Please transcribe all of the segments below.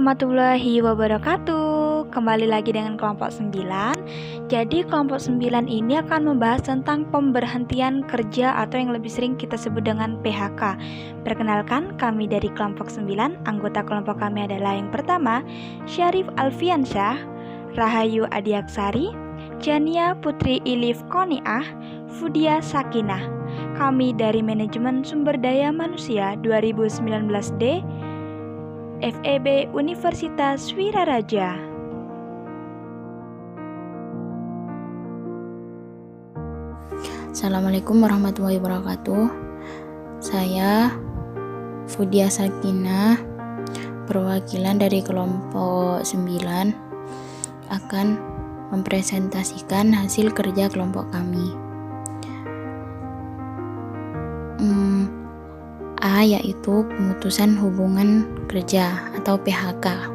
warahmatullahi wabarakatuh. Kembali lagi dengan kelompok 9. Jadi kelompok 9 ini akan membahas tentang pemberhentian kerja atau yang lebih sering kita sebut dengan PHK. Perkenalkan, kami dari kelompok 9. Anggota kelompok kami adalah yang pertama, Syarif Alfiansyah, Rahayu Adiaksari, Jania Putri Ilif Koniah, Fudia Sakinah. Kami dari Manajemen Sumber Daya Manusia 2019D FEB Universitas Wiraraja. Assalamualaikum warahmatullahi wabarakatuh. Saya Fudia Sakinah, perwakilan dari kelompok 9, akan mempresentasikan hasil kerja kelompok kami. A, yaitu pemutusan hubungan kerja atau PHK.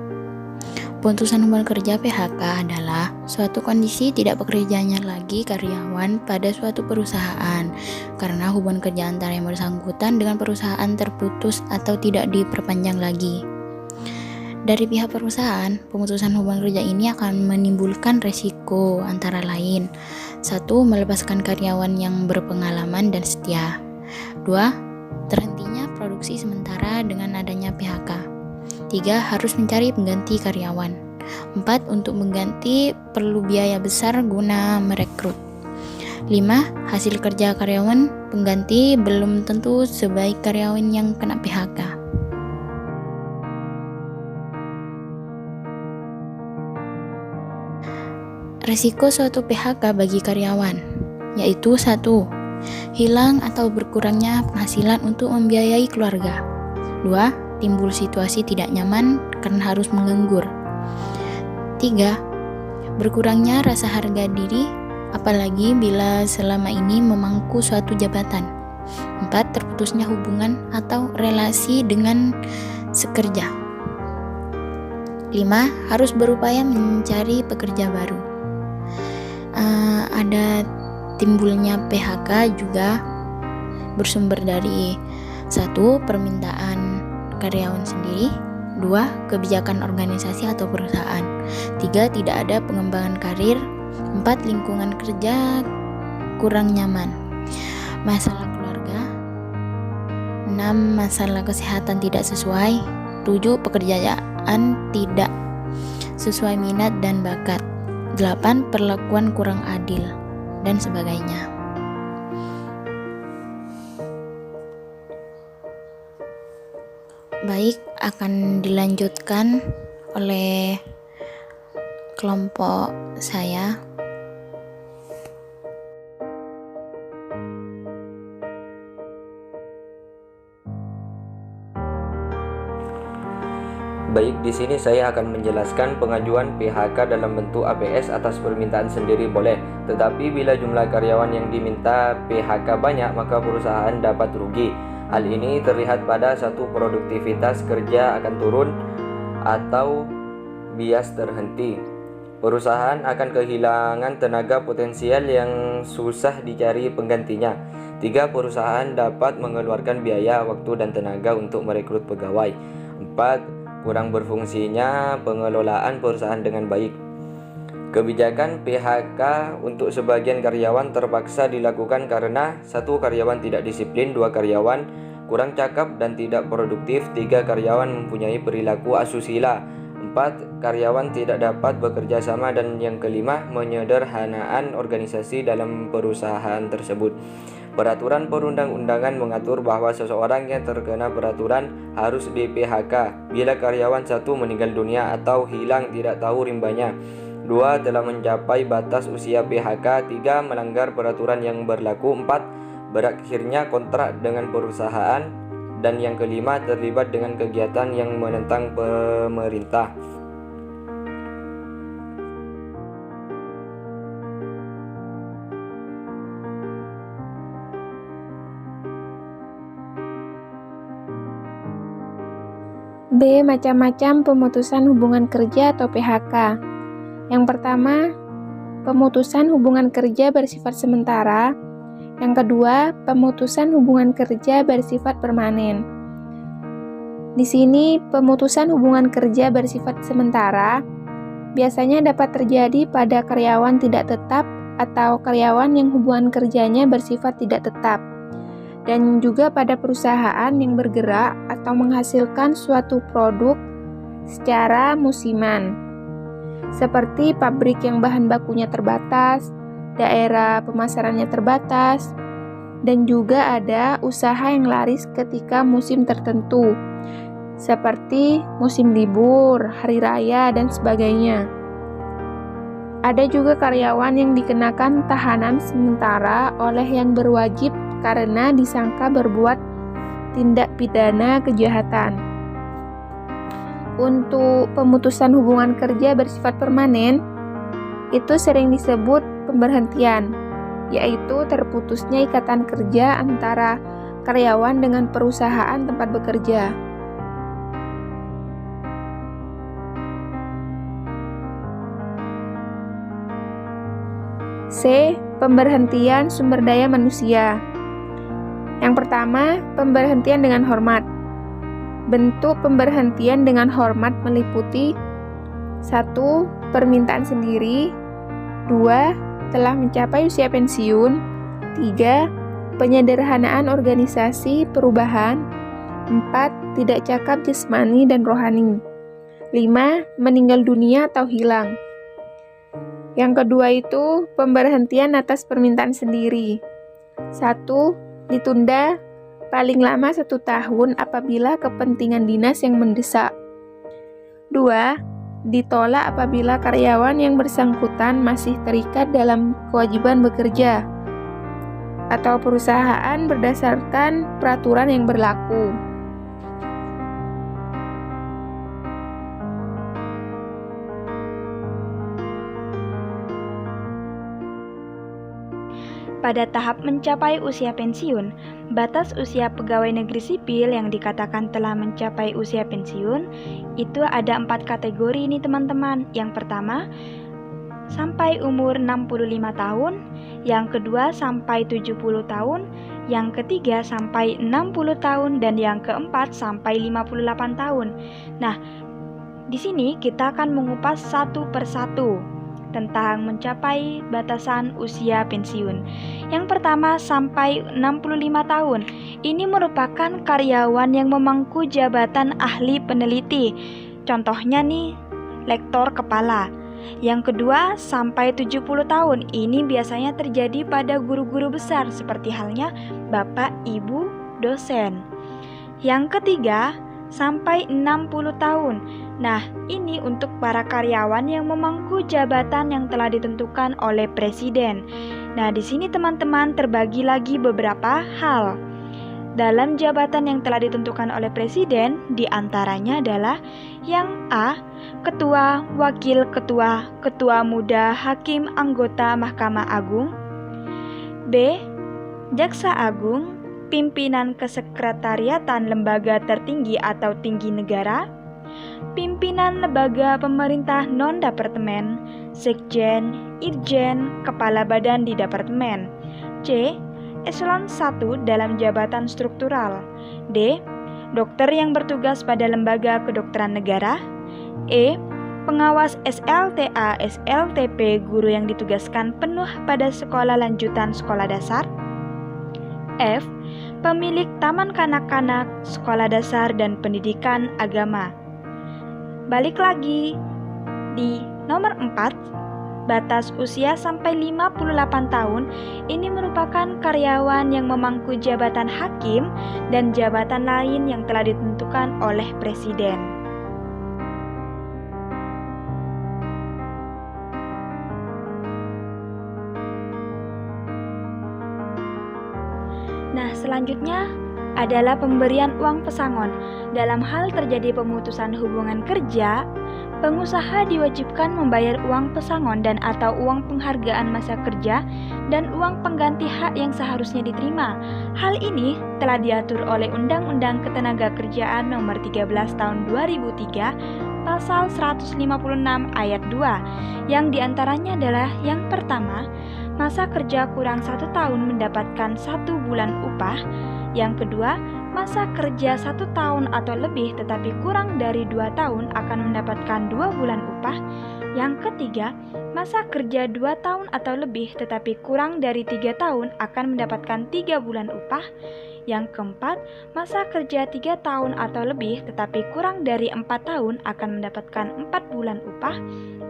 Pemutusan hubungan kerja PHK adalah suatu kondisi tidak bekerjanya lagi karyawan pada suatu perusahaan karena hubungan kerja antara yang bersangkutan dengan perusahaan terputus atau tidak diperpanjang lagi. Dari pihak perusahaan, pemutusan hubungan kerja ini akan menimbulkan resiko antara lain: 1. Melepaskan karyawan yang berpengalaman dan setia. 2. Terhentinya produksi sementara dengan adanya PHK. 3. Harus mencari pengganti karyawan. 4. Untuk mengganti perlu biaya besar guna merekrut. 5. Hasil kerja karyawan pengganti belum tentu sebaik karyawan yang kena PHK. Risiko suatu PHK bagi karyawan yaitu 1. Hilang atau berkurangnya penghasilan untuk membiayai keluarga. 2. Timbul situasi tidak nyaman karena harus menganggur. 3. Berkurangnya rasa harga diri, apalagi bila selama ini memangku suatu jabatan. 4. Terputusnya hubungan atau relasi dengan sekerja. 5. Harus berupaya mencari pekerja baru. Ada timbulnya PHK juga bersumber dari 1. Permintaan karyawan sendiri. 2. Kebijakan organisasi atau perusahaan. 3. Tidak ada pengembangan karir. 4. Lingkungan kerja kurang nyaman. Masalah keluarga. 6. Masalah kesehatan tidak sesuai. 7. Pekerjaan tidak sesuai minat dan bakat. 8. Perlakuan kurang adil, dan sebagainya. Baik, akan dilanjutkan oleh kelompok saya. Baik, di sini saya akan menjelaskan pengajuan PHK dalam bentuk APS atas permintaan sendiri boleh, tetapi bila jumlah karyawan yang diminta PHK banyak, maka perusahaan dapat rugi. Hal ini terlihat pada 1. Produktivitas kerja akan turun atau bias terhenti. Perusahaan akan kehilangan tenaga potensial yang susah dicari penggantinya. 3. Perusahaan dapat mengeluarkan biaya, waktu, dan tenaga untuk merekrut pegawai. 4. Kurang berfungsinya pengelolaan perusahaan dengan baik. Kebijakan PHK untuk sebagian karyawan terpaksa dilakukan karena 1. Karyawan tidak disiplin. 2. Karyawan kurang cakap dan tidak produktif. 3. Karyawan mempunyai perilaku asusila. 4. Karyawan tidak dapat bekerja sama. Dan yang kelima, penyederhanaan organisasi dalam perusahaan tersebut. Peraturan perundang-undangan mengatur bahwa seseorang yang terkena peraturan harus di PHK bila karyawan 1. Meninggal dunia atau hilang tidak tahu rimbanya. 2. Telah mencapai batas usia PHK. 3. Melanggar peraturan yang berlaku. 4. Berakhirnya kontrak dengan perusahaan. Dan yang kelima, terlibat dengan kegiatan yang menentang pemerintah. B. Macam-macam pemutusan hubungan kerja atau PHK. Yang pertama, pemutusan hubungan kerja bersifat sementara. Yang kedua, pemutusan hubungan kerja bersifat permanen. Di sini, pemutusan hubungan kerja bersifat sementara biasanya dapat terjadi pada karyawan tidak tetap atau karyawan yang hubungan kerjanya bersifat tidak tetap, dan juga pada perusahaan yang bergerak atau menghasilkan suatu produk secara musiman, seperti pabrik yang bahan bakunya terbatas, daerah pemasarannya terbatas, dan juga ada usaha yang laris ketika musim tertentu, seperti musim libur, hari raya, dan sebagainya. Ada juga karyawan yang dikenakan tahanan sementara oleh yang berwajib karena disangka berbuat tindak pidana kejahatan. Untuk pemutusan hubungan kerja bersifat permanen, itu sering disebut pemberhentian, yaitu terputusnya ikatan kerja antara karyawan dengan perusahaan tempat bekerja. C. Pemberhentian sumber daya manusia. Yang pertama, pemberhentian dengan hormat. Bentuk pemberhentian dengan hormat meliputi 1. Permintaan sendiri, 2. Telah mencapai usia pensiun, 3. Penyederhanaan organisasi perubahan, 4. Tidak cakap jasmani dan rohani, 5. Meninggal dunia atau hilang. Yang kedua itu pemberhentian atas permintaan sendiri. 1. Ditunda paling lama 1 tahun apabila kepentingan dinas yang mendesak. 2. Ditolak apabila karyawan yang bersangkutan masih terikat dalam kewajiban bekerja atau perusahaan berdasarkan peraturan yang berlaku. Pada tahap mencapai usia pensiun, batas usia pegawai negeri sipil yang dikatakan telah mencapai usia pensiun itu ada 4 kategori nih teman-teman. Yang pertama, sampai umur 65 tahun, yang kedua sampai 70 tahun, yang ketiga sampai 60 tahun, dan yang keempat sampai 58 tahun. Nah, di sini kita akan mengupas satu persatu tentang mencapai batasan usia pensiun. Yang pertama, sampai 65 tahun. Ini merupakan karyawan yang memangku jabatan ahli peneliti. Contohnya nih, lektor kepala. Yang kedua, sampai 70 tahun. Ini biasanya terjadi pada guru-guru besar seperti halnya Bapak Ibu dosen. Yang ketiga, sampai 60 tahun. Nah, ini untuk para karyawan yang memangku jabatan yang telah ditentukan oleh presiden. Nah, di sini teman-teman terbagi lagi beberapa hal. Dalam jabatan yang telah ditentukan oleh presiden, diantaranya adalah yang A. Ketua, Wakil Ketua, Ketua Muda, Hakim, Anggota Mahkamah Agung. B. Jaksa Agung, Pimpinan Kesekretariatan Lembaga Tertinggi atau Tinggi Negara, Pimpinan Lembaga Pemerintah Non-Departemen, Sekjen, Irjen, Kepala Badan di Departemen. C. Eselon 1 dalam jabatan struktural. D. Dokter yang bertugas pada lembaga kedokteran negara. E. Pengawas SLTA, SLTP, guru yang ditugaskan penuh pada sekolah lanjutan sekolah dasar. F. Pemilik taman kanak-kanak, sekolah dasar dan pendidikan agama. Balik lagi di nomor 4, batas usia sampai 58 tahun. Ini merupakan karyawan yang memangku jabatan hakim dan jabatan lain yang telah ditentukan oleh presiden. Nah, selanjutnya adalah pemberian uang pesangon. Dalam hal terjadi pemutusan hubungan kerja, pengusaha diwajibkan membayar uang pesangon dan atau uang penghargaan masa kerja dan uang pengganti hak yang seharusnya diterima. Hal ini telah diatur oleh Undang-Undang Ketenagakerjaan Nomor 13 Tahun 2003 Pasal 156 Ayat 2, yang diantaranya adalah yang pertama, masa kerja kurang 1 tahun mendapatkan 1 bulan upah. Yang kedua, masa kerja 1 tahun atau lebih tetapi kurang dari 2 tahun akan mendapatkan 2 bulan upah. Yang ketiga, masa kerja 2 tahun atau lebih tetapi kurang dari 3 tahun akan mendapatkan 3 bulan upah. Yang keempat, masa kerja 3 tahun atau lebih tetapi kurang dari 4 tahun akan mendapatkan 4 bulan upah.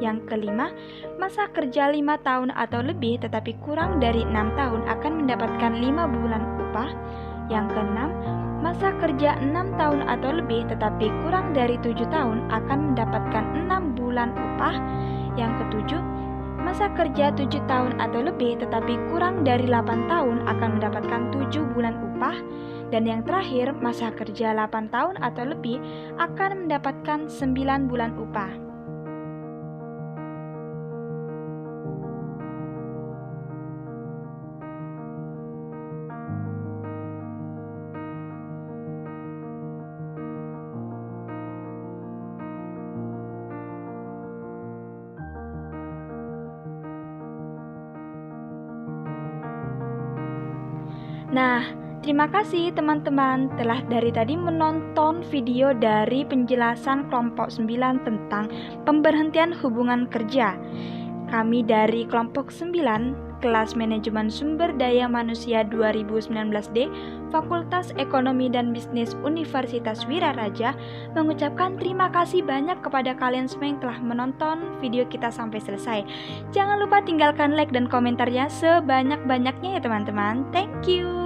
Yang kelima, masa kerja 5 tahun atau lebih tetapi kurang dari 6 tahun akan mendapatkan 5 bulan upah. Yang keenam, masa kerja 6 tahun atau lebih tetapi kurang dari 7 tahun akan mendapatkan 6 bulan upah. Yang ketujuh, masa kerja 7 tahun atau lebih tetapi kurang dari 8 tahun akan mendapatkan 7 bulan upah. Dan yang terakhir, masa kerja 8 tahun atau lebih akan mendapatkan 9 bulan upah. Nah, terima kasih teman-teman telah dari tadi menonton video dari penjelasan kelompok 9 tentang pemberhentian hubungan kerja. Kami dari kelompok 9, kelas Manajemen Sumber Daya Manusia 2019D, Fakultas Ekonomi dan Bisnis Universitas Wiraraja, mengucapkan terima kasih banyak kepada kalian semua yang telah menonton video kita sampai selesai. Jangan lupa tinggalkan like dan komentarnya sebanyak-banyaknya ya teman-teman. Thank you.